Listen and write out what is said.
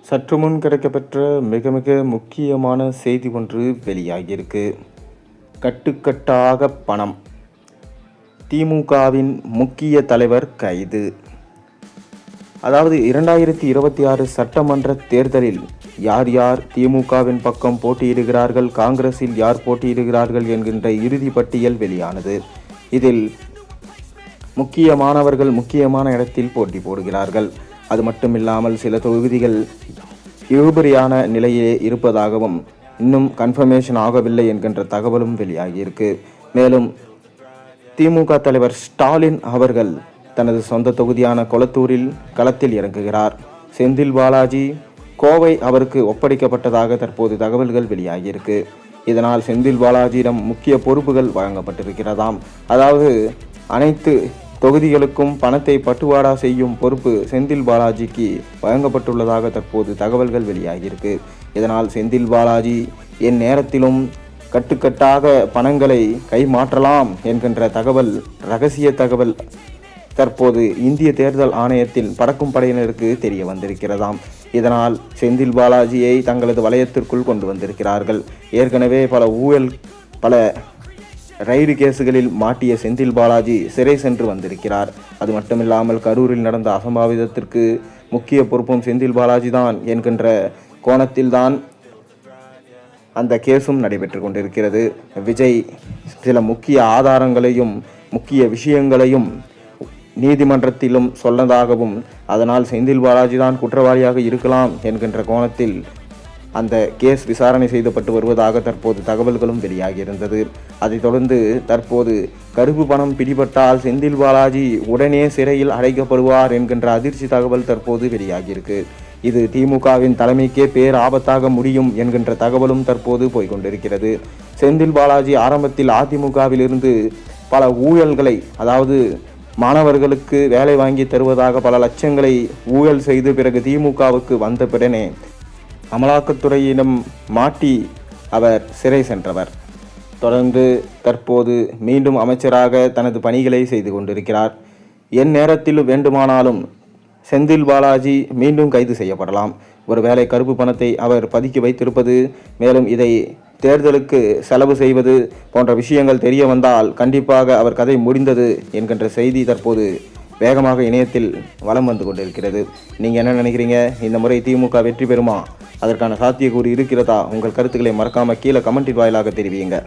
சற்று முன் கிடைக்கப்பெற்ற மிக மிக முக்கியமான செய்தி ஒன்று வெளியாகியிருக்கு. கட்டுக்கட்டாக பணம். திமுகவின் முக்கிய தலைவர் கைது. அதாவது 2026 சட்டமன்ற தேர்தலில் யார் யார் திமுகவின் பக்கம் போட்டியிடுகிறார்கள், காங்கிரஸில் யார் போட்டியிடுகிறார்கள் என்கின்ற இறுதி பட்டியல் வெளியானது. இதில் முக்கியமானவர்கள் முக்கியமான இடத்தில் போட்டி போடுகிறார்கள். அது மட்டுமில்லாமல் சில தொகுதிகள் இழுபறியான நிலையிலே இருப்பதாகவும் இன்னும் கன்ஃபர்மேஷன் ஆகவில்லை என்கின்ற தகவலும் வெளியாகியிருக்கு. மேலும் திமுக தலைவர் ஸ்டாலின் அவர்கள் தனது சொந்த தொகுதியான கொளத்தூரில் களத்தில் இறங்குகிறார். செந்தில் பாலாஜி கோவை அவருக்கு ஒப்படைக்கப்பட்டதாக தற்போது தகவல்கள் வெளியாகியிருக்கு. இதனால் செந்தில் பாலாஜியிடம் முக்கிய பொறுப்புகள் வழங்கப்பட்டிருக்கிறதாம். அதாவது அனைத்து தொகுதிகளுக்கும் பணத்தை பட்டுவாடா செய்யும் பொறுப்பு செந்தில் பாலாஜிக்கு வழங்கப்பட்டுள்ளதாக தற்போது தகவல்கள் வெளியாகியிருக்கு. இதனால் செந்தில் பாலாஜி என் நேரத்திலும் கட்டுக்கட்டாக பணங்களை கைமாற்றலாம் என்கின்ற தகவல், ரகசிய தகவல் தற்போது இந்திய தேர்தல் ஆணையத்தின் பறக்கும் படையினருக்கு தெரிய வந்திருக்கிறதாம். இதனால் செந்தில் பாலாஜியை தங்களது வலயத்திற்குள் கொண்டு வந்திருக்கிறார்கள். ஏற்கனவே பல ரைடு கேஸுகளில் மாட்டிய செந்தில் பாலாஜி சிறை சென்று வந்திருக்கிறார். அது மட்டுமில்லாமல் கரூரில் நடந்த அசம்பாவிதத்திற்கு முக்கிய பொறுப்பும் செந்தில் பாலாஜி தான் என்கின்ற கோணத்தில்தான் அந்த கேஸும் நடைபெற்று கொண்டிருக்கிறது. விஜய் சில முக்கிய ஆதாரங்களையும் முக்கிய விஷயங்களையும் நீதிமன்றத்திலும் சொன்னதாகவும், அதனால் செந்தில் பாலாஜி தான் குற்றவாளியாக இருக்கலாம் என்கின்ற கோணத்தில் அந்த கேஸ் விசாரணை செய்யப்பட்டு வருவதாக தற்போது தகவல்களும் வெளியாகியிருந்தது. அதைத் தொடர்ந்து தற்போது கருப்பு பணம் பிடிபட்டால் செந்தில் பாலாஜி உடனே சிறையில் அடைக்கப்படுவார் என்கின்ற அதிர்ச்சி தகவல் தற்போது வெளியாகியிருக்கு. இது திமுகவின் தலைமைக்கே பேர் ஆபத்தாக முடியும் என்கின்ற தகவலும் தற்போது போய்கொண்டிருக்கிறது. செந்தில் பாலாஜி ஆரம்பத்தில் அதிமுகவில் இருந்து பல ஊழல்களை, அதாவது மாணவர்களுக்கு வேலை வாங்கி தருவதாக பல லட்சங்களை ஊழல் செய்து பிறகு திமுகவுக்கு வந்த பிறனே அமலாக்கத்துறையிடம் மாட்டி அவர் சிறை சென்றவர். தொடர்ந்து தற்போது மீண்டும் அமைச்சராக தனது பணிகளை செய்து கொண்டிருக்கிறார். என் நேரத்தில் வேண்டுமானாலும் செந்தில் பாலாஜி மீண்டும் கைது செய்யப்படலாம். ஒருவேளை கருப்பு பணத்தை அவர் பதுக்கி வைத்திருப்பது, மேலும் இதை தேர்தலுக்கு செலவு செய்வது போன்ற விஷயங்கள் தெரிய வந்தால் கண்டிப்பாக அவர் கதை முடிந்தது என்கின்ற செய்தி தற்போது வேகமாக இணையத்தில் வலம் வந்து கொண்டிருக்கிறது. நீங்கள் என்ன நினைக்கிறீங்க? இந்த முறை திமுக வெற்றி பெறுமா? அதற்கான சாத்தியக்கூறு இருக்கிறதா? உங்கள் கருத்துக்களை மறக்காமல் கீழே கமெண்டின் வாயிலாக தெரிவியுங்க.